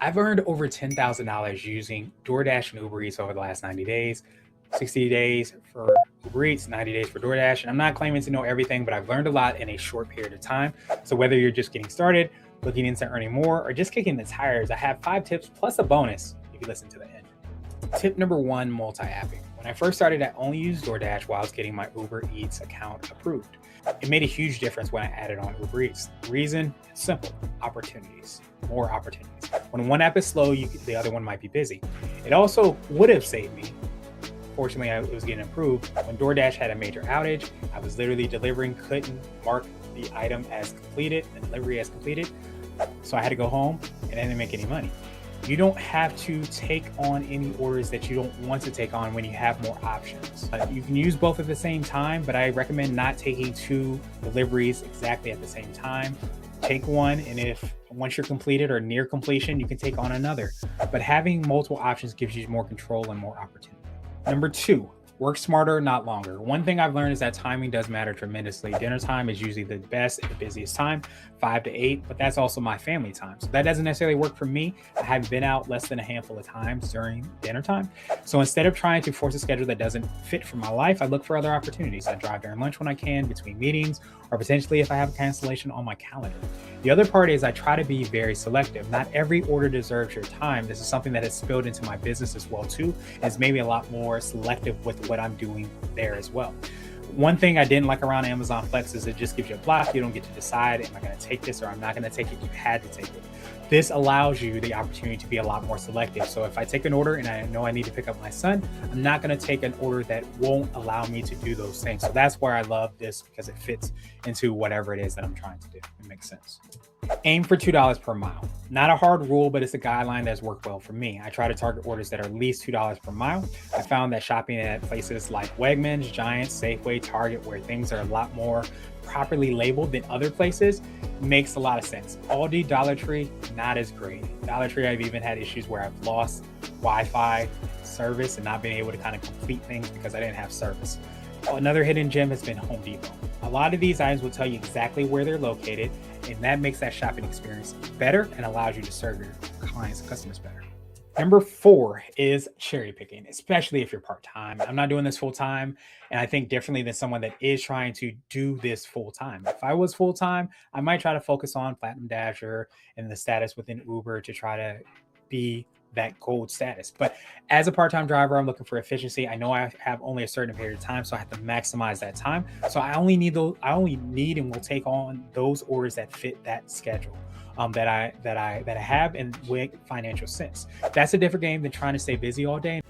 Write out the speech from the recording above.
I've earned over $10,000 using DoorDash and Uber Eats over the last 90 days, 60 days for Uber Eats, 90 days for DoorDash. And I'm not claiming to know everything, but I've learned a lot in a short period of time. So whether you're just getting started, looking into earning more, or just kicking the tires, I have 5 tips plus a bonus if you listen to the end. Tip number 1, multi-apping. When I first started, I only used DoorDash while I was getting my Uber Eats account approved. It made a huge difference when I added on Uber Eats. The reason? It's simple. Opportunities. More opportunities. When one app is slow, the other one might be busy. It also would have saved me. Fortunately, it was getting approved. When DoorDash had a major outage, I was literally delivering, couldn't mark the item as completed, the delivery as completed. So I had to go home and I didn't make any money. You don't have to take on any orders that you don't want to take on when you have more options. You can use both at the same time, but I recommend not taking 2 deliveries exactly at the same time. Take one, and once you're completed or near completion, you can take on another. But having multiple options gives you more control and more opportunity. Number 2, work smarter, not longer. One thing I've learned is that timing does matter tremendously. Dinner time is usually the best and the busiest time, 5 to 8, but that's also my family time. So that doesn't necessarily work for me. I have been out less than a handful of times during dinner time. So instead of trying to force a schedule that doesn't fit for my life, I look for other opportunities. I drive during lunch when I can, between meetings, or potentially if I have a cancellation on my calendar. The other part is I try to be very selective. Not every order deserves your time. This is something that has spilled into my business as well too. It's maybe a lot more selective with what I'm doing there as well. One thing I didn't like around Amazon Flex is it just gives you a block. You don't get to decide, am I going to take this or I'm not going to take it? You had to take it. This allows you the opportunity to be a lot more selective. So if I take an order and I know I need to pick up my son, I'm not going to take an order that won't allow me to do those things. So that's where I love this, because it fits into whatever it is that I'm trying to do. It makes sense. Aim for $2 per mile. Not a hard rule, but it's a guideline that's worked well for me. I try to target orders that are at least $2 per mile. I found that shopping at places like Wegmans, Giants, Safeway, Target, where things are a lot more properly labeled than other places, makes a lot of sense. Aldi, Dollar Tree, not as great. Dollar Tree, I've even had issues where I've lost Wi-Fi service and not being able to kind of complete things because I didn't have service. Another hidden gem has been Home Depot. A lot of these items will tell you exactly where they're located, and that makes that shopping experience better and allows you to serve your clients and customers better. Number 4 is cherry picking, especially if you're part-time. I'm not doing this full-time, and I think differently than someone that is trying to do this full-time. If I was full-time, I might try to focus on Platinum Dasher and the status within Uber to try to be that gold status. But as a part-time driver, I'm looking for efficiency. I know I have only a certain period of time, so I have to maximize that time. So I only need and will take on those orders that fit that schedule. That I have and with financial sense. That's a different game than trying to stay busy all day.